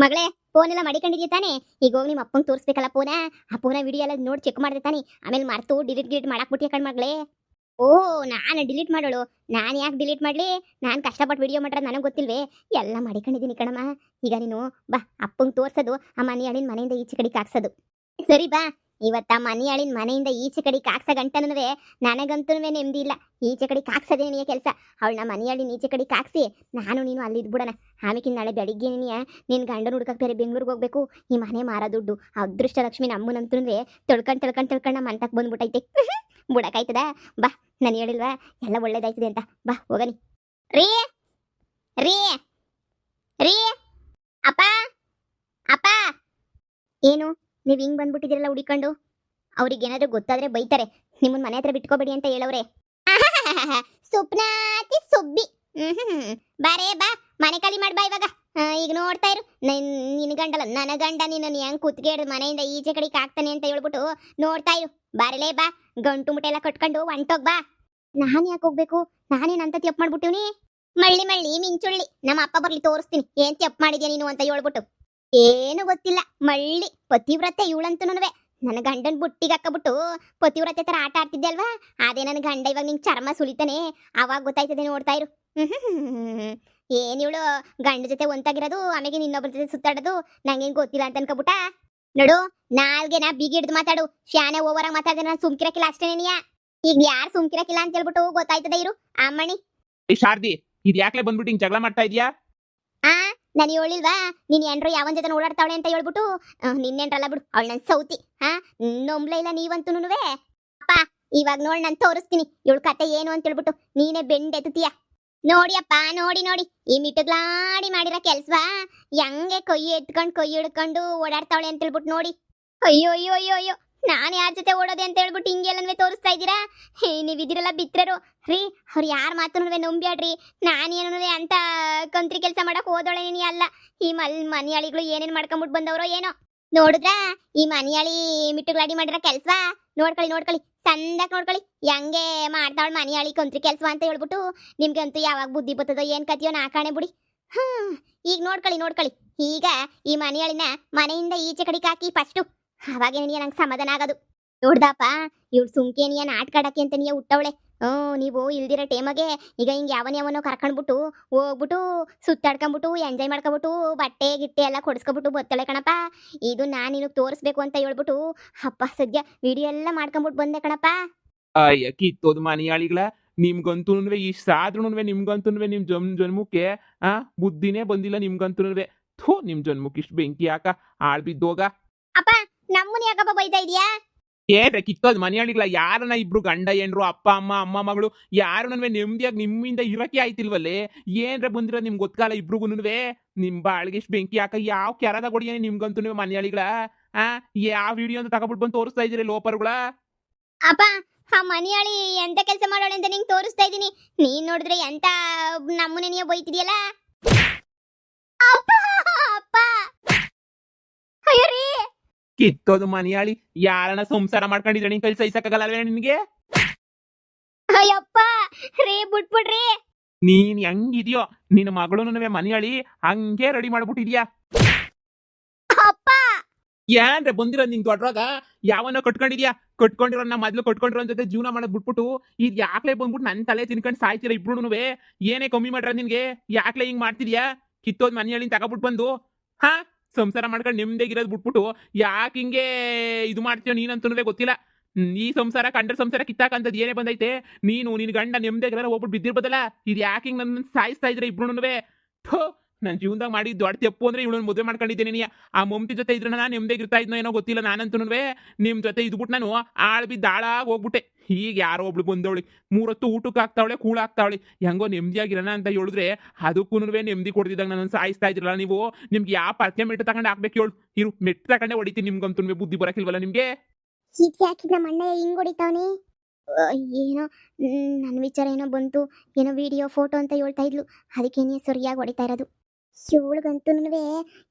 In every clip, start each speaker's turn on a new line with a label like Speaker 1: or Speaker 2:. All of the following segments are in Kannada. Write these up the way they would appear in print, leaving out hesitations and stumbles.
Speaker 1: ಮಗಳೇ, ಫೋನ್ ಎಲ್ಲ ಮಾಡಿಕೊಂಡಿದ್ಯಾ ತಾನೇ? ಈಗ ಹೋಗಿ ನಿಮ್ಮ ಅಪ್ಪಂಗೆ ತೋರಿಸ್ಬೇಕಲ್ಲ ಫೋನ. ಆ ಫೋನ ವಿಡಿಯೋ ಎಲ್ಲ ನೋಡಿ ಚೆಕ್ ಮಾಡಿದೆ ತಾನೇ? ಆಮೇಲೆ ಮರ್ತು ಡಿಲೀಟ್ ಮಾಡಾಕ್ಬಿಟ್ಟಿಯ ಕಣ್ ಮಗಳೇ. ಓಹ್, ನಾನು ಡಿಲೀಟ್ ಮಾಡೋಳು? ನಾನು ಯಾಕೆ ಡಿಲೀಟ್ ಮಾಡ್ಲಿ? ನಾನು ಕಷ್ಟಪಟ್ಟು ವಿಡಿಯೋ ಮಾಡ್ರೆ ನನಗೆ ಗೊತ್ತಿಲ್ವೇ? ಎಲ್ಲ ಮಾಡಿಕೊಂಡಿದ್ದೀನಿ ಕಣಮ್ಮ. ಈಗ ನೀನು ಬಾ, ಅಪ್ಪಂಗೆ ತೋರ್ಸೋದು, ಆ ಮನೆ ಅಳಿನ ಮನೆಯಿಂದ ಈಚೆ ಕಡೆಗೆ ಹಾಕ್ಸೋದು. ಸರಿ ಬಾ. ಇವತ್ತ ಮನಿ ಅಳಿನ ಮನೆಯಿಂದ ಈಚೆ ಕಡೆ ಕಾಕ್ಸ ಗಂಟನೂ ನನಗಂತೂ ನೆಮ್ಮದಿ ಇಲ್ಲ. ಈಚೆ ಕಡೆ ಕಾಕ್ಸದೇ ನಿನಗೆ ಕೆಲಸ. ಅವಳನ್ನ ಮನಿ ಅಳಿನ ಈಚೆ ಕಡೆ ಕಾಕ್ಸಿ ನಾನು ನೀನು ಅಲ್ಲಿ ಇದ್ಬಿಡೋಣ. ಆಮೇಕಿನ ನಾಳೆ ಬೆಳಿಗ್ಗೆ ನಿನ್ನ ಗಂಡನ ಹುಡ್ಕಕ್ಕೆ ಬೇರೆ ಬೆಂಗ್ಳೂರಿಗೆ ಹೋಗ್ಬೇಕು. ಈ ಮನೆ ಮಾರ ದುಡ್ಡು ಅದೃಷ್ಟ ಲಕ್ಷ್ಮಿ ನಮ್ಮನಂತೂ ತೊಳ್ಕೊಂಡು ನಮ್ಮ ಅಂತಕ್ಕೆ ಬಂದ್ಬಿಟ್ಟೈತೆ. ಬುಡಕಾಯ್ತದ? ಬಾ, ನಾನು ಹೇಳಿಲ್ವಾ ಎಲ್ಲ ಒಳ್ಳೇದಾಯ್ತದೆ ಅಂತ. ಬಾ ಹೋಗನಿ. ರೀ ರೀ ರೀ ಅಪ್ಪ ಅಪ್ಪ, ಏನು ನೀವು ಹಿಂಗೆ ಬಂದ್ಬಿಟ್ಟಿದ್ದೀರಲ್ಲ ಹುಡಿಕೊಂಡು? ಅವ್ರಿಗೆ ಏನಾದರೂ ಗೊತ್ತಾದ್ರೆ ಬೈತಾರೆ. ನಿಮ್ಮನ್ನ ಮನೆ ಹತ್ರ ಬಿಟ್ಕೋಬೇಡಿ ಅಂತ ಹೇಳವ್ರೆ. ಸುಪ್ನಾತಿ ಸುಬ್ಬಿ. ಬಾರೇ ಬಾ, ಮನೆ ಖಾಲಿ ಮಾಡಿ ಬಾ ಇವಾಗ. ಈಗ ನೋಡ್ತಾ ಇರು, ನಿನ್ನ ಗಂಡಲ್ಲ ನನ್ನ ಗಂಡ ನಿನ್ನನ್ನು ಹೆಂಗ್ ಕುತ್ಕೇಡು ಮನೆಯಿಂದ ಈಚೆ ಕಡೆಗೆ ಹಾಕ್ತಾನೆ ಅಂತ ಹೇಳ್ಬಿಟ್ಟು ನೋಡ್ತಾ ಇರು. ಬಾರಲೇ ಬಾ, ಗಂಟು ಮುಟ್ಟೆ ಎಲ್ಲ ಕಟ್ಕೊಂಡು ಹೊಂಟೋಗ್ ಬಾ. ನಾನು ಯಾಕೆ ಹೋಗ್ಬೇಕು? ನಾನೇನಂತ ತಪ್ಪು ಮಾಡ್ಬಿಟ್ಟಿವ್ನಿ? ಮಳ್ಳಿ ಮಳ್ಳಿ ಮಿಂಚುಳ್ಳಿ, ನಮ್ಮ ಅಪ್ಪ ಬರ್ಲಿ ತೋರಿಸ್ತೀನಿ ಏನ್ ತಪ್ಪು ಮಾಡಿದ್ಯಾ ನೀನು ಅಂತ ಹೇಳ್ಬಿಟ್ಟು. ಏನು ಗೊತ್ತಿಲ್ಲ ಮಳ್ಳಿ ಪತಿವ್ರತೆ ಇವಳಂತೂನುವೆ. ನನ್ನ ಗಂಡನ್ ಬುಟ್ಟಿಗೆ ಹಾಕಬಿಟ್ಟು ಪತಿವ್ರತೆ ತರ ಆಟ ಆಡ್ತಿದ್ದೆ ಅಲ್ವಾ? ಅದೇ ನನ್ನ ಗಂಡ ಇವಾಗ ನಿಂಗೆ ಚರ್ಮ ಸುಲಿತಾನೆ, ಅವಾಗ ಗೊತ್ತಾಯ್ತದೆ. ನೋಡ್ತಾ ಇರು. ಏನ್ ಇವಳು ಗಂಡ ಜೊತೆ ಒಂತಾಗಿರೋದು, ಆಮೇಲೆ ಇನ್ನೊಬ್ಬರ ಜೊತೆ ಸುತ್ತಾಡೋದು ನಂಗೇನ್ ಗೊತ್ತಿಲ್ಲ ಅಂತ ಅನ್ಕೋಬಿಟ್ಟ. ನೋಡು, ನಾಲ್ಗೆನ ಬಿಗಿ ಹಿಡ್ದು ಮಾತಾಡು. ಶಾನೆ ಓವರಾಗಿ ಮಾತಾಡಿದ್ರೆ ನಾನು ಸುಮ್ಕಿರಕ್ಕಿಲ್ಲ ಅಷ್ಟೇನೆಯಾ. ಈಗ ಯಾರು ಸುಮ್ಕಿರಕ್ಕಿಲ್ಲ ಅಂತ ಹೇಳ್ಬಿಟ್ಟು ಗೊತ್ತಾಯ್ತದೆ. ಇರು ಅಮ್ಮಣಿ.
Speaker 2: ಶಾರದಿ, ಇದು ಯಾಕ್ಲೆ ಬಂದ್ಬಿಟ್ಟು ಹಿಂಗ್ ಜಗಳ ಮಾಡ್ತಾ ಇದೀಯಾ?
Speaker 1: ಆ ನಾನು ಹೇಳಿಲ್ವಾ ನೀನ್ ಏನ್ರು ಯಾವನ್ ಜೊತೆ ಓಡಾಡ್ತಾವಳೆ ಅಂತ ಹೇಳ್ಬಿಟ್ಟು? ನಿನ್ನೇನ್ರಲ್ಲ ಬಿಡು, ಅವಳು ನನ್ ಸೌತಿ. ನೊಂಬ್ಲ ಇಲ್ಲ ನೀವಂತೂನುವೆ. ಅಪ್ಪ, ಇವಾಗ ನೋಡ್ ನಾನು ತೋರಿಸ್ತೀನಿ ಇವಳು ಕತೆ ಏನು ಅಂತ ಹೇಳ್ಬಿಟ್ಟು. ನೀನೇ ಬೆಂಡೆತ್ತೀಯ ನೋಡಿ ಅಪ್ಪ. ನೋಡಿ ಈ ಮಿಟುಗ್ಲಾಡಿ ಮಾಡಿರೋ ಕೆಲ್ಸವಾ ಹೆಂಗೆ ಕೊಯ್ಯಿ ಎತ್ಕೊಂಡು ಕೊಯ್ಯಿ ಹಿಡ್ಕೊಂಡು ಓಡಾಡ್ತಾವಳೆ ಅಂತ ಹೇಳ್ಬಿಟ್ಟು ನೋಡಿ. ಅಯ್ಯೋ ಅಯ್ಯೋ ಅಯ್ಯೋ ಅಯ್ಯೋ, ನಾನು ಯಾರ ಜೊತೆ ಓಡೋದೆ ಅಂತ ಹೇಳ್ಬಿಟ್ಟು ಹಿಂಗೆಲ್ಲನ್ವೇ ತೋರಿಸ್ತಾ ಇದ್ದೀರಾ? ನೀವಿದಿರಲ್ಲ ಬಿತ್ತರು ರೀ. ಅವ್ರು ಯಾರ ಮಾತುನುವೆ ನಂಬ್ಯಾಡ್ರಿ. ನಾನೇನು ಅಂತ ಕಂತ್ರಿ ಕೆಲಸ ಮಾಡಕ್ ಹೋದೋಳೆ ನೀನು ಅಲ್ಲ. ಈ ಮನಿಯಾಳಿಗಳು ಏನೇನ್ ಮಾಡ್ಕೊಂಬಿಟ್ಟು ಬಂದವ್ರೋ ಏನೋ. ನೋಡಿದ್ರ ಈ ಮನಿಯಾಳಿ ಮಿಟ್ಟುಗಳಾಡಿ ಮಾಡಿರೋ ಕೆಲ್ಸವಾ? ನೋಡ್ಕೊಳ್ಳಿ ಚಂದಾಗ್ ನೋಡ್ಕೊಳ್ಳಿ ಹೆಂಗೆ ಮಾಡ್ತಾವಳ ಮನಿಯಾಳಿ ಕಂತ್ರಿ ಕೆಲ್ಸವಾ ಅಂತ ಹೇಳ್ಬಿಟ್ಟು. ನಿಮ್ಗಂತೂ ಯಾವಾಗ ಬುದ್ಧಿ ಬರ್ತದೋ ಏನ್ ಕತಿಯೋ ನಾಕಾಣೆ ಬಿಡಿ. ಈಗ ನೋಡ್ಕೊಳ್ಳಿ. ಈಗ ಈ ಮನಿಯಾಳಿನ ಮನೆಯಿಂದ ಈಚೆ ಕಡೆಗೆ ಹಾಕಿ ಫಸ್ಟು, ಅವಾಗೇನಿಯ ನಂಗೆ ಸಮಾಧಾನ ಆಗೋದು. ನೋಡ್ದಪ್ಪ, ಇವ್ಳು ಸುಮ್ಕೇನಿಯ ನಾಟ್ಕಾಡಕ್ಕೆ ಅಂತ ನೀ ಹುಟ್ಟವಳೆ. ನೀವು ಇಲ್ದಿರೋ ಟೈಮಗೆ ಈಗ ಹಿಂಗೆ ಯಾವನೋ ಕರ್ಕೊಂಡ್ಬಿಟ್ಟು ಹೋಗ್ಬಿಟ್ಟು ಸುತ್ತಾಡ್ಕೊಂಬಿಟ್ಟು ಎಂಜಾಯ್ ಮಾಡ್ಕೊಬಿಟ್ಟು ಬಟ್ಟೆ ಗಿಟ್ಟೆ ಎಲ್ಲ ಕೊಡಿಸ್ಕೊಬಿಟ್ಟು ಬತ್ತಳೆ ಕಣಪ್ಪ. ಇದು ನಾನು ನಿನಗೆ ತೋರಿಸ್ಬೇಕು ಅಂತ ಹೇಳ್ಬಿಟ್ಟು ಅಪ್ಪ ಸದ್ಯ ವಿಡಿಯೋ ಎಲ್ಲ ಮಾಡ್ಕೊಂಬಿಟ್ಟು ಬಂದೆ ಕಣಪ್ಪ.
Speaker 2: ಅಯ್ಯ ಕಿತ್ತೋದ್ ಮನಿಯಾಳಿಗಳ, ನಿಮ್ಗಂತೂನುವೆ ಇಷ್ಟಾದ್ರೂನುವೆ ನಿಮ್ಗಂತೂನುವೆ ನಿಮ್ ಜನ್ಮಕ್ಕೆ ಬುದ್ಧಿನೇ ಬಂದಿಲ್ಲ ನಿಮ್ಗಂತೂನುವೆ. ಥೂ, ನಿಮ್ ಜನ್ಮಕ್ಕೆ ಇಷ್ಟು ಬೆಂಕಿ ಯಾಕ ಆಳ್ ಬಿದ್ದೋಗ.
Speaker 1: ಅಪ್ಪ, ನಮ್ಮನ್ನ ಯಾಕಪ್ಪ ಬೈತಾ ಇದೀಯಾ?
Speaker 2: ಏನ್ರೆ ಕಿತ್ತೋದ್ ಮನಿಯಾಳಿಗಳ, ಯಾರನ್ನ ಇಬ್ರು ಗಂಡ ಏನ್ರು ಅಪ್ಪ ಅಮ್ಮ ಮಗಳು ಯಾರು ನೆಮ್ಮದಿಯಾಗಿ ನಿಮ್ಮಿಂದ ಇರಕ್ಕೆ ಆಯ್ತಿಲ್ವಲ್ಲೇ? ಏನ್ರೆ ಬಂದಿರೋ ನಿಮ್ಗೆ ಗೊತ್ತಾಗಲ್ಲ ಇಬ್ರಿಗೂನುವೆ. ನಿಮ್ ಬಾಳ್ಗೆ ಇಷ್ಟು ಬೆಂಕಿ ಯಾಕ? ಯಾವ ಕೆರದ ಕೊಡಿಯೇ ನಿಮ್ಗಂತೂ ಮನಿಯಾಳಿಗಳ? ಯಾವ ವಿಡಿಯೋ ಅಂತ ತಗೊಬಿಟ್ಟು ಬಂದು ತೋರಿಸ್ತಾ ಇದೀರಿ ಲೋಪರ್ಗಳ?
Speaker 1: ಅಪ್ಪ, ಆ ಮನಿಯಾಳಿ ಎಂತ ಕೆಲಸ ಮಾಡೋಳೆ ಅಂತ ನಿಂಗೆ ತೋರಿಸ್ತಾ ಇದೀನಿ. ನೀನ್ ನೋಡಿದ್ರೆ ಎಂತ ನಮ್ಮನೆ ನೀವು ಬೈತಿದ್ಯಲ್ಲ. ಅಪ್ಪ ಅಪ್ಪ, ಅಯ್ಯೋ ರೀ.
Speaker 2: ಕಿತ್ತೋದು ಮನಿಯಾಳಿ, ಯಾರನ್ನ ಸಂಸಾರ ಮಾಡ್ಕೊಂಡಿದ್ರೆ ನಿನ್ ಕೈ ಸಹಿಸಕ್ಕಾಗಲ್ಲ ನಿನ್ಗೆ?
Speaker 1: ಅಯ್ಯಪ್ಪ ರೇ, ಬಿಟ್ಬಿಡ್ರಿ.
Speaker 2: ನೀನ್ ಹೆಂಗಿದ್ಯೋ ನಿನ್ನ ಮಗಳು ಮನಿಯಾಳಿ ಹಂಗೆ ರೆಡಿ ಮಾಡ್ಬಿಟ್ಟಿದ್ಯಾ.
Speaker 1: ಅಪ್ಪ,
Speaker 2: ಏನ್ರೆ ಬಂದಿರೋ ನಿನ್ ದೊಡ್ಡವಾಗ ಯಾವನ್ನ ಕಟ್ಕೊಂಡಿರೋ ಮೊದ್ಲು ಕಟ್ಕೊಂಡಿರೋ ಜೊತೆ ಜೀವನ ಮಾಡೋದ್ ಬಿಟ್ಬಿಟ್ಟು ಇದ್ ಯಾಕ್ಲೆ ಬಂದ್ಬಿಟ್ಟು ನನ್ ತಲೆ ತಿನ್ಕೊಂಡು ಸಾಯ್ತೀರ ಇಬ್ರುನುವೆ? ಏನೇ ಕಮ್ಮಿ ಮಾಡ್ರ ನಿನ್ಗೆ? ಯಾಕ್ಲೆ ಹಿಂಗ್ ಮಾಡ್ತಿದ್ಯಾ? ಕಿತ್ತೋದ್ ಮನಿಯಾಳಿನ ತಗೊಬಿಟ್ಟು ಬಂದು ಸಂಸಾರ ಮಾಡ್ಕೊಂಡು ನೆಮ್ಮದಿಯಾಗಿರೋದು ಬಿಟ್ಬಿಟ್ಟು ಯಾಕೆ ಹಿಂಗೆ ಇದು ಮಾಡ್ತೀಯೋ ನೀನಂತೂ ಗೊತ್ತಿಲ್ಲ. ಈ ಸಂಸಾರ ಕಂಡ್ರ ಸಂಸಾರ ಕಿತ್ತಾಕಂತದ್ ಏನೇ ಬಂದೈತೆ? ನೀನು ನಿನ್ ಗಂಡ ನೆಮ್ಮದಿಯಾಗಿರೋ ಹೋಗ್ಬಿಟ್ಟು ಬಿದ್ದಿರ್ಬೋದಲ್ಲ. ಇದು ಯಾಕೆ ಹಿಂಗೆ ನನ್ನ ಸಾಯಿಸ್ತಾ ಇದ್ರೆ ಇಬ್ರುನುವೆ? ಥೋ, ನನ್ನ ಜೀವನದಾಗ ಮಾಡಿ ದೊಡ್ಡ ತೆಪ್ಪು ಅಂದ್ರೆ ಇವಳನ್ನ ಮದುವೆ ಮಾಡ್ಕೊಂಡಿದ್ದೀನಿ. ಆ ಮಮತಿ ಜೊತೆ ಇದ್ರೆ ನಾನು ನೆಮ್ಮದಿಯಾಗಿರ್ತಾ ಇದ್ನೋ ಏನೋ ಗೊತ್ತಿಲ್ಲ. ನಾನಂತೂ ನಿಮ್ ಜೊತೆ ಇದ್ಬಿಟ್ಟು ನಾನು ಆಳ್ ಬಿದ್ದು ಆಳಾಗಿ ಹೋಗ್ಬಿಟ್ಟೆ. ಈಗ ಯಾರೋ ಒಬ್ಳು ಬಂದವಳಿ, 3 ಹೊತ್ತು ಊಟಕ್ಕೆ ಹಾಕ್ತಾವಳೆ, ಕೂಳ ಹಾಕ್ತಾವಳಿ, ಹೆಂಗೋ ನೆಮ್ಮದಿಯಾಗಿರೋಣ ಅಂತ ಹೇಳಿದ್ರೆ ಅದಕ್ಕೂ ನಮ್ದಿ ಕೊಡ್ತಿದ್ದಾಗ ನನ್ನ ಸಾಯಿಸ್ತಾ ಇದ್ರಲ್ಲ ನೀವು. ನಿಮ್ಗೆ ಯಾವ ಪರ್ಕೆ ಮೆಟ್ಟು ತಗೊಂಡು ಹಾಕ್ಬೇಕು ಹೇಳು? ಇರು, ಮೆಟ್ಟು ತಗೊಂಡೆ ಹೊಡಿತೀನಿ. ನಿಮ್ಗಂತೂ ಬುದ್ಧಿ ಬರಕಿಲ್ವಲ್ಲ ನಿಮ್ಗೆ?
Speaker 1: ಯಾಕೆ ನಮ್ಮ ಅಣ್ಣ ಹಿಂಗ್ ಹೊಡಿತಾವನೆ? ಏನೋ ನನ್ನ ವಿಚಾರ ಏನೋ ಬಂತು, ಏನೋ ವಿಡಿಯೋ ಫೋಟೋ ಅಂತ ಹೇಳ್ತಾ ಇದ್ಲು. ಅದಕ್ಕೇನೇ ಸರಿಯಾಗಿ ಹೊಡಿತಾ ಇರೋದು. ಇವಳಿಗಂತೂ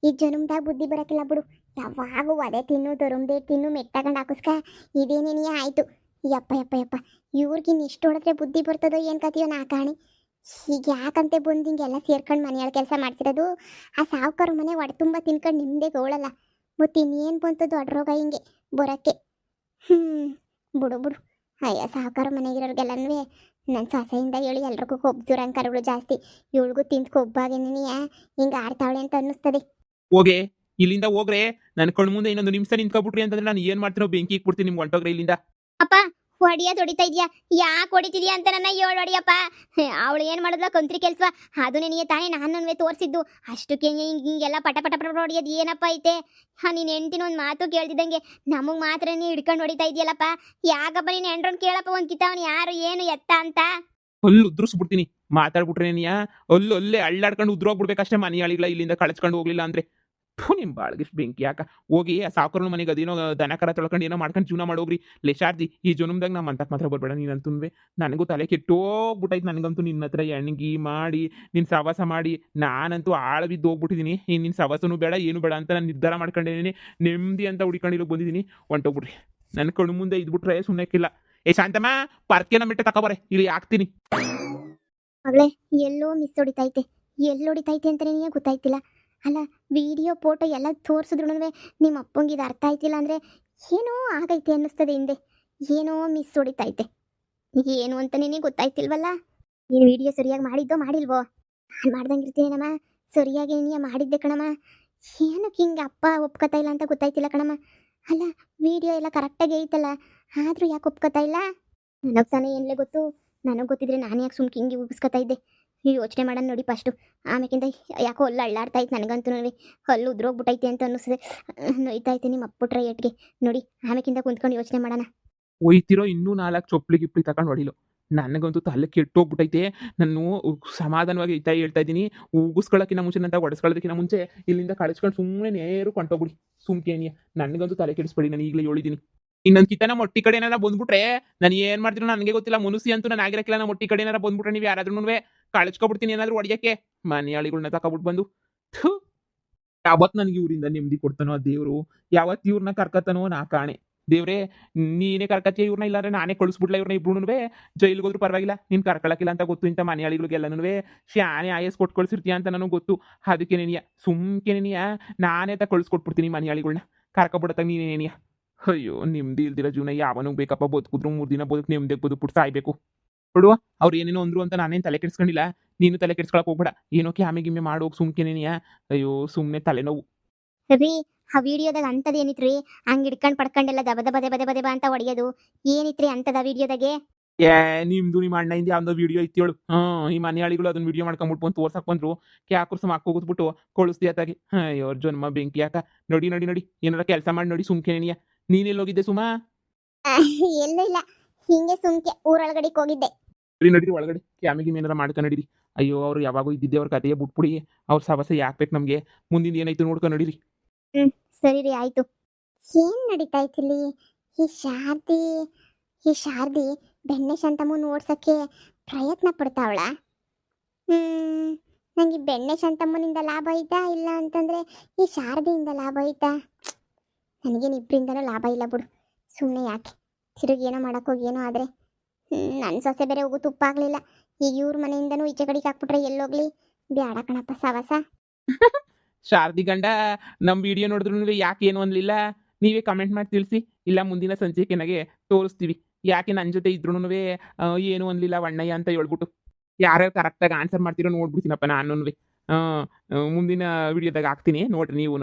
Speaker 1: ಈ ಜನ್ಮದಾಗ ಬುದ್ಧಿ ಬರಕಿಲ್ಲ ಬಿಡು. ಯಾವಾಗೂ ಒದೆ ತಿನ್ನು, ತೊರುಂಬೆ ತಿನ್ನು, ಮೆಟ್ಟಗಂಡು ಹಾಕಿಸ್ಕ, ಇದೇನೇನೇ ಆಯ್ತು. ಯಪ್ಪ ಇವ್ರಿಗಿನ್ ಇಷ್ಟು ಹೊಡೆದ್ರೆ ಬುದ್ಧಿ ಬರ್ತದೋ ಏನ್ ಕತಿಯೋ ನಾ ಕಾಣಿ. ಈಗ ಯಾಕಂತೆ ಬಂದು ಹಿಂಗೆಲ್ಲ ಸೇರ್ಕೊಂಡು ಮನೆಯೊಳ ಕೆಲಸ ಮಾಡ್ತಿರೋದು? ಆ ಸಾವುಕಾರ ಮನೆ ಹೊಟ್ಟೆ ತುಂಬ ತಿನ್ಕೊಂಡು ನಿಮ್ಮದೇ ಗೋಳಲ್ಲ. ಮತ್ತು ಇನ್ನೇನು ಬಂತು ದೊಡ್ಡ ರೋಗ ಹಿಂಗೆ ಬರೋಕ್ಕೆ. ಹ್ಞೂ, ಬಿಡು ಬಿಡು. ಅಯ್ಯೋ, ಸಾವುಕಾರ ಮನೆಗಿರೋರಿಗೆಲ್ಲನೂ ನನ್ನ ಸೊಸೆಯಿಂದ ಹೇಳಿ ಎಲ್ರಿಗೂ ಕೊಬ್ಬು ದುರಂಕಾರಗಳು ಜಾಸ್ತಿ. ಇವಳಿಗೂ ತಿಂದು ಕೊಬ್ಬಾಗೇನೆ ಹಿಂಗೆ ಆಡ್ತಾವಳೆ ಅಂತ ಅನ್ನಿಸ್ತದೆ.
Speaker 2: ಹೋಗೆ, ಇಲ್ಲಿಂದ ಹೋಗ್ರೆ. ನನ್ನ ಕಣ್ಣು ಮುಂದೆ ಇನ್ನೊಂದು ನಿಮಿಷ ನಿಂತ್ಕೊಬಿಟ್ರಿ ಅಂತಂದ್ರೆ ನಾನು ಏನ್ ಮಾಡ್ತೀನೋ ಬೆಂಕಿ ಇಕ್ಬಿಡ್ತೀನಿ ನಿಮ್ಗೆ ಹೊಂಟೋಗ್ರೆ ಇಲ್ಲಿಂದ.
Speaker 1: ಅಪ್ಪ, ಹೊಡಿಯೋದು ಹೊಡಿತಾ ಇದೆಯಾ? ಯಾಕೆ ಹೊಡಿತಿದ್ಯಾ ಅಂತ ನನ್ನ ಏಳು ಹೊಡಿಯಪ್ಪ. ಅವಳು ಏನು ಮಾಡಿದ್ಲ ಕಂತ್ರಿ ಕೆಲಸ? ಅದು ನಿನಗೆ ತಾನೇ ನಾನು ತೋರಿಸಿದ್ದು. ಅಷ್ಟಕ್ಕೆ ಹಿಂಗೆಲ್ಲ ಪಟ ಪಟ ಪಟ ಹೊಡಿಯೋದು ಏನಪ್ಪ ಐತೆ? ನೀನು ಹೆಂಡ್ತಿನ ಒಂದು ಮಾತು ಕೇಳ್ತಿದ್ದಂಗೆ ನಮಗೆ ಮಾತ್ರ ನೀ ಹಿಡ್ಕೊಂಡು ಹೊಡಿತಾ ಇದೆಯಲ್ಲಪ್ಪ. ಯಾಕಪ್ಪ ನೀನು ಹೆಂಡ್ರನ್ ಕೇಳಪ್ಪ ಒಂದು ಕಿತ್ತವನು ಯಾರು ಏನು ಎತ್ತ ಅಂತ.
Speaker 2: ಅಲ್ಲು ಉದ್ರಿಸ್ಬಿಡ್ತೀನಿ ಮಾತಾಡ್ಬಿಟ್ರೆ ನೀಯಾ. ಅಲ್ಲೇ ಅಳ್ಳಾಡ್ಕೊಂಡು ಉದ್ರೋಗ್ಬಿಡ್ಬೇಕಷ್ಟೇ ಮನೆಯಾಳಿಗಳ ಇಲ್ಲಿಂದ ಕಳಿಸ್ಕೊಂಡು ಹೋಗ್ಲಿಲ್ಲ ಅಂದ್ರೆ. ನಿಮ್ ಬಾಳ್ಗಿಷ್ಟು ಬೆಂಕಿ ಯಾಕ? ಹೋಗಿ ಆ ಸಾವುಕಾರನ ಮನೆಗೆ ಅದೇನೋ ದನ ಕರ ತೊಳ್ಕೊಂಡು ಏನೋ ಮಾಡ್ಕೊಂಡು ಜೀವನ ಮಾಡೋಗ್ರಿ. ಲೆಶಾರ್ದಿ ಈ ಜನ್ಮದಾಗ ನಮ್ಮ ಅಂತಕ್ ಮಾತ್ರ ಬರ್ಬೇಡ ನೀನಂತುನ್ವೆ. ನನಗೂ ತಲೆ ಕೆಟ್ಟೋಗ್ಬಿಟ್ಟೈತೆ. ನನಗಂತೂ ನಿನ್ನ ಹತ್ರ ಎಣ್ಗಿ ಮಾಡಿ ನಿನ್ನ ಸವಾಸ ಮಾಡಿ ನಾನಂತೂ ಆಳ ಬಿದ್ದು ಹೋಗ್ಬಿಟ್ಟಿದ್ದೀನಿ. ನಿನ್ನ ಸವಾಸನೂ ಬೇಡ ಏನು ಬೇಡ ಅಂತ ನಾನು ನಿರ್ಧಾರ ಮಾಡ್ಕೊಂಡಿದ್ದೀನಿ. ನೆಮ್ಮದಿ ಅಂತ ಹುಡ್ಕೊಂಡಿರೋ ಬಂದಿದ್ದೀನಿ. ಹೊಂಟೋಗ್ಬಿಡ್ರಿ. ನನ್ನ ಕಣ್ಣು ಮುಂದೆ ಇದ್ಬಿಟ್ರೆ ಸುಮ್ಮನೆಕ್ಕಿಲ್ಲ. ಏ ಶಾಂತಮ್ಮ, ಪರ್ಕೆನ ಮಿಟ್ಟ ತಗೋಬಾರೆ, ಇಲ್ಲಿ ಹಾಕ್ತೀನಿ.
Speaker 1: ಮಗಳೇ, ಎಲ್ಲೋ ಮಿಸ್ ಹೊಡಿತೈತೆ. ಎಲ್ಲಿ ಹೊಡಿತೈತೆ ಅಂತ ನಿನಗೆ ಗೊತ್ತಾಯ್ತಿಲ್ಲ. ಅಲ್ಲ, ವಿಡಿಯೋ ಫೋಟೋ ಎಲ್ಲ ತೋರಿಸಿದ್ರು ನಿಮ್ಮ ಅಪ್ಪಂಗೆ ಇದು ಅರ್ಥ ಆಯ್ತಿಲ್ಲ ಅಂದರೆ ಏನೋ ಆಗೈತೆ ಅನ್ನಿಸ್ತದೆ. ಹಿಂದೆ ಏನೋ ಮಿಸ್ ಹೊಡಿತೈತೆ. ಏನು ಅಂತ ನಿನಗೆ ಗೊತ್ತಾಯ್ತಿಲ್ವಲ್ಲ. ನೀನು ವಿಡಿಯೋ ಸರಿಯಾಗಿ ಮಾಡಿದ್ದೋ ಮಾಡಿಲ್ವೋ? ನಾನು ಮಾಡ್ದಂಗೆ ಇರ್ತೀನೇನಮ್ಮ. ಸರಿಯಾಗಿ ನೀನು ಮಾಡಿದ್ದೆ ಕಣಮ್ಮ. ಏನಕ್ಕೆ ಹಿಂಗೆ ಅಪ್ಪ ಒಪ್ಕೋತಾ ಇಲ್ಲ ಅಂತ ಗೊತ್ತಾಯ್ತಿಲ್ಲ ಕಣಮ್ಮ. ಅಲ್ಲ, ವಿಡಿಯೋ ಎಲ್ಲ ಕರೆಕ್ಟಾಗಿ ಐತಲ್ಲ, ಆದರೂ ಯಾಕೆ ಒಪ್ಕೋತಾ ಇಲ್ಲ? ನನಗೆ ತಾನೇ ಏನ್ಲೇ ಗೊತ್ತು. ನನಗೆ ಗೊತ್ತಿದ್ರೆ ನಾನು ಯಾಕೆ ಸುಮ್ಕೆ ಹಿಂಗೆ ಉಗಿಸ್ಕೊತಾ ಇದ್ದೆ? ಯೋಚನೆ ಮಾಡೋಣ ನೋಡಿ ಫಸ್ಟು. ಆಮೇಕಿಂದ ಯಾಕೋ ಹೊಲ್ಲು ಅಳ್ಳಾಡ್ತಾ ಇತ್ತು ನನಗಂತೂ. ನೋಡಿ, ಹಲ್ಲು ಉದ್ರೋಗ್ಬಿಟ್ಟೈತೆ ಅಂತ ಅನ್ನಿಸ್ತದೆ. ನೋಯ್ತೈತೆ ನಿಮ್ಮ ಅಪ್ಪುಟ್ರೆ ಏಟ್ಗೆ ನೋಡಿ. ಆಮೇಕಿಂದ ಕುಂತ್ಕೊಂಡು ಯೋಚನೆ ಮಾಡೋಣ.
Speaker 2: ಒಯ್ತಿರೋ ಇನ್ನೂ 4 ಚೊಪ್ಲಿ ಗಿಪ್ಲಿ ತಗೊಂಡು ಹೊಡಿಲು. ನನಗಂತೂ ತಲೆ ಕೆಟ್ಟೋಗ್ಬಿಟ್ಟೈತೆ. ನಾನು ಸಮಾಧಾನವಾಗಿ ಹೇಳ್ತಾ ಇದ್ದೀನಿ. ಉಗಿಸ್ಕೊಳ್ಳೋಕ್ಕಿಂತ ಮುಂಚೆ ನಂತ ಹೊಡೆಸ್ಕೊಳ್ಳೋದಕ್ಕಿಂತ ಮುಂಚೆ ಇಲ್ಲಿಂದ ಕಳಿಸ್ಕೊಂಡು ಸುಮ್ಮನೆ ನೇರು ಕೊಂಟೋಗ್ಬಿಡಿ. ಸುಮ್ಕೇನಿಯ ನನಗಂತೂ ತಲೆ ಕೆಡಿಸ್ಬೇಡಿ. ನಾನು ಈಗಲೇ ಹೇಳಿದ್ದೀನಿ. ಇನ್ನೊಂದು ಕಿತ್ತನ ಮೊಟ್ಟಿ ಕಡೆ ಏನಾರ ಬಂದ್ಬಿಟ್ರೆ ನಾನು ಏನು ಮಾಡ್ತೀನೋ ನನಗೆ ಗೊತ್ತಿಲ್ಲ. ಮುನುಸಿ ಅಂತೂ ನಾನು ಆಗಿರಕ್ಕಿಲ್ಲ. ನಾನು ಮೊಟ್ಟಿ ಕಡೆ ಏನಾರ ಬಂದ್ಬಿಟ್ರೆ ನೀವು ಯಾರಾದ್ರೂ ಕಳಿಸ್ಕೊಬಿಡ್ತೀನಿ ಏನಾದರೂ ಹೊಡಿಯೋಕ್ಕೆ. ಮನೆಯಾಳಿಗಳನ್ನ ತಗೊಬಿಟ್ಟು ಬಂದು ಯಾವತ್ತು ನನಗೆ ಇವರಿಂದ ನೆಮ್ಮದಿ ಕೊಡ್ತಾನೋ ಆ ದೇವರು, ಯಾವತ್ತು ಇವ್ರನ್ನ ಕರ್ಕತ್ತಾನೋ ನಾ ಕಾಣೆ. ದೇವ್ರೇ, ನೀನೇ ಕರ್ಕತ್ತೀಯ ಇವ್ರನ್ನ, ಇಲ್ಲಾಂದ್ರೆ ನಾನೇ ಕಳಿಸ್ಬಿಡ್ಲ ಇವ್ರನ್ನ ಇಬ್ರು. ಜೈಲಿಗೆ ಹೋದ್ರೂ ಪರವಾಗಿಲ್ಲ, ನೀನು ಕರ್ಕೊಳಕ್ಕಿಲ್ಲ ಅಂತ ಗೊತ್ತು. ಇಂಥ ಮನೆಯಾಳಿಗಳಿಗೆಲ್ಲನೂ ಶಾನೆ ಆಯಸ್ ಕೊಟ್ಟು ಕಳಿಸಿರ್ತೀಯ ಅಂತ ನನಗೆ ಗೊತ್ತು. ಅದಕ್ಕೆ ನೆನೆಯ ಸುಮ್ಕೆ ನೆನೆಯ ನಾನೇ ಕಳಿಸ್ಕೊಟ್ಬಿಡ್ತೀನಿ ಮನೆಯಾಳಿಗಳನ್ನ. ಕರ್ಕೊಬಿಡತ್ತಾಗ ನೀನೇನೆಯ. ಅಯ್ಯೋ, ನಿಮ್ದಿ ಇಲ್ದಿರೋ ಜೀವನ ಯಾವನಿಗೆ ಬೇಕಪ್ಪ? ಬದುಕಿದ್ರು 3 ದಿನ ಬದುಕು ನೆಮ್ಮದಿಗೆ ಬದುಕ್ಬಿಟ್ಟು ಸಾಯ್ಬೇಕು. ಕೊಡುವ ಅವ್ರು ಏನೇನೋ ಅಂದ್ರು ಅಂತ ನಾನೇನು ತಲೆ ಕೆಡಿಸ್ಕೊಂಡಿಲ್ಲ. ನೀನು ತಲೆ ಕೆಡಿಸ್ಕೊಳಕ್ ಹೋಗ್ಬೇಡ. ಏನೋ ಕ್ಯಾಮೆ ಗಿಮ್ಮೆ ಮಾಡೋಗಿ ಸುಮ್ಕೆನೇನಿಯ. ಅಯ್ಯೋ, ಸುಮ್ಮನೆ ತಲೆನೋವು.
Speaker 1: ರೀ, ಆ ವಿಡಿಯೋದಾಗ ಅಂಥದ್ದು ಏನಿತ್ರಿ? ಹಂಗೆ ಹಿಡ್ಕೊಂಡು ಪಡ್ಕೊಂಡೆಲ್ಲ ದಬ ದಬ ದಬ ದಬ ದಬ ಅಂತ ಹೊಡೆಯೋದು ಏನಿತ್ರಿ ಅಂಥದ್ದು ಆ ವಿಡಿಯೋದಾಗೆ?
Speaker 2: ನಿಮ್ದು ನಿಮ್ಮ ಅಣ್ಣಯಿಂದ ಯಾವ್ದೋ ವಿಡಿಯೋ ಇತ್ತೇಳು. ಈ ಮನೆಯಾಳಿಗಳು ಅದನ್ನ ವಿಡಿಯೋ ಮಾಡ್ಕೊಂಡ್ಬಿಟ್ಟು ಬಂದು ತೋರ್ಸಕ್ ಬಂದ್ರು. ಕ್ಯಾಕುರ್ಸ ಹಾಕೋಗ್ಬಿಟ್ಟು ಕಳಿಸ್ದಿ ಅತ್ತಾಗಿ. ಅಯ್ಯೋ ಜನ್ಮ ಬೆಂಕಿ ಯಾಕ? ನಡಿ ನಡಿ ನಡಿ, ಏನಾರ ಕೆಲಸ ಮಾಡಿ ನೋಡಿ. ಸುಮ್ಕೆನೇನಿಯ. ನೀನೆಲ್ಲೋಗಿದ್ದೆ ಸುಮಾ?
Speaker 1: ಎಲ್ಲೂ ಇಲ್ಲ, ಹಿಂಗೆ ಸುಮ್ಕೆ ಊರೊಳಗಡೆಗೆ ಹೋಗಿದ್ದೆ.
Speaker 2: ನಡೀರಿ ಒಳಗಡೆ. ಕ್ಯಾಮಿಗೆ ಏನಾರ ಮಾಡ್ಕೊಂಡು ನಡೀರಿ. ಅಯ್ಯೋ, ಅವ್ರು ಯಾವಾಗೂ ಇದ್ದಿದ್ದೆ ಅವ್ರ ಕತೆಯ ಬಿಟ್ಬಿಡಿ. ಅವ್ರ ಸವಸ ಯಾಕೆ ಬೇಕು ನಮಗೆ? ಮುಂದಿನ ಏನಾಯ್ತು ನೋಡ್ಕೊಂಡು ನಡೀರಿ.
Speaker 1: ಸರಿ ರೀ, ಆಯ್ತು. ಏನ್ ನಡೀತಾ ಇತ್ತಿಲ್ಲಿ? ಈ ಶಾರದಿ ಬೆಣ್ಣೆ ಶಾಂತಮ್ಮನ ಓಡ್ಸಕ್ಕೆ ಪ್ರಯತ್ನ ಪಡ್ತಾವಳ. ನಂಗೆ ಬೆಣ್ಣೆ ಶಾಂತಮ್ಮನಿಂದ ಲಾಭ ಐತಾ ಇಲ್ಲ ಅಂತಂದ್ರೆ ಈ ಶಾರದಿಯಿಂದ ಲಾಭ ಐತಾ? ನನಗೇನು ಇಬ್ಬರಿಂದನೂ ಲಾಭ ಇಲ್ಲ ಬಿಡು. ಸುಮ್ಮನೆ ಯಾಕೆ ತಿರುಗಿ ಏನೋ ಮಾಡೋಕ್ಕೋಗಿ ಏನೋ ಆದರೆ ನನ್ನ ಸೊಸೆ ಬೇರೆ ಹೋಗು ತುಪ್ಪ ಆಗಲಿಲ್ಲ. ಈಗ ಇವ್ರ ಮನೆಯಿಂದನೂ ಈಚೆ ಕಡೆಗೆ ಹಾಕ್ಬಿಟ್ರೆ ಎಲ್ಲೋಗ್ಲಿ? ಬ್ಯಾಡ ಕಣಪ್ಪ ಸವಾಸ.
Speaker 2: ಶಾರದಿ ಗಂಡ ನಮ್ಮ ವಿಡಿಯೋ ನೋಡಿದ್ರು ಯಾಕೆ ಏನು ಅನ್ಲಿಲ್ಲ? ನೀವೇ ಕಮೆಂಟ್ ಮಾಡಿ ತಿಳಿಸಿ. ಇಲ್ಲ ಮುಂದಿನ ಸಂಚಿಕೆನಾಗೆ ತೋರಿಸ್ತೀವಿ. ಯಾಕೆ ನನ್ನ ಜೊತೆ ಇದ್ರೂ ಏನು ಅನ್ಲಿಲ್ಲ ವಣ್ಣಯ್ಯ ಅಂತ ಹೇಳ್ಬಿಟ್ಟು. ಯಾರ್ಯಾರು ಕರೆಕ್ಟಾಗಿ ಆನ್ಸರ್ ಮಾಡ್ತೀರೋ ನೋಡ್ಬಿಡ್ತೀನಪ್ಪ ನಾನು. ಮುಂದಿನ ವಿಡಿಯೋದಾಗ ಹಾಕ್ತೀನಿ ನೋಡ್ರಿ ನೀವು.